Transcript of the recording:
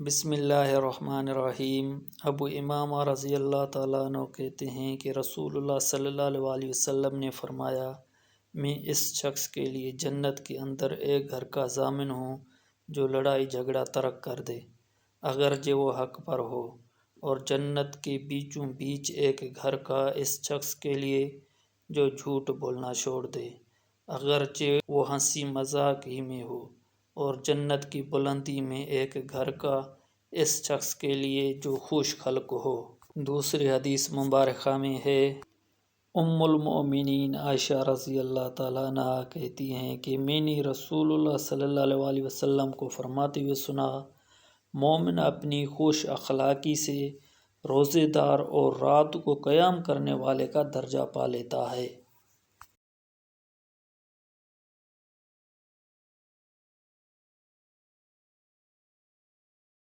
بسم اللہ الرحمن الرحیم۔ ابو امامہ رضی اللہ تعالیٰ عنہ کہتے ہیں کہ رسول اللہ صلی اللہ علیہ وسلم نے فرمایا، میں اس شخص کے لیے جنت کے اندر ایک گھر کا ضامن ہوں جو لڑائی جھگڑا ترک کر دے اگرچہ وہ حق پر ہو، اور جنت کے بیچوں بیچ ایک گھر کا اس شخص کے لیے جو جھوٹ بولنا چھوڑ دے اگرچہ وہ ہنسی مذاق ہی میں ہو، اور جنت کی بلندی میں ایک گھر کا اس شخص کے لیے جو خوش خلق ہو۔ دوسری حدیث مبارکہ میں ہے، ام المؤمنین عائشہ رضی اللہ تعالیٰ عنہ کہتی ہیں کہ میں نے رسول اللہ صلی اللہ علیہ وسلم کو فرماتے ہوئے سنا، مومن اپنی خوش اخلاقی سے روزے دار اور رات کو قیام کرنے والے کا درجہ پا لیتا ہے۔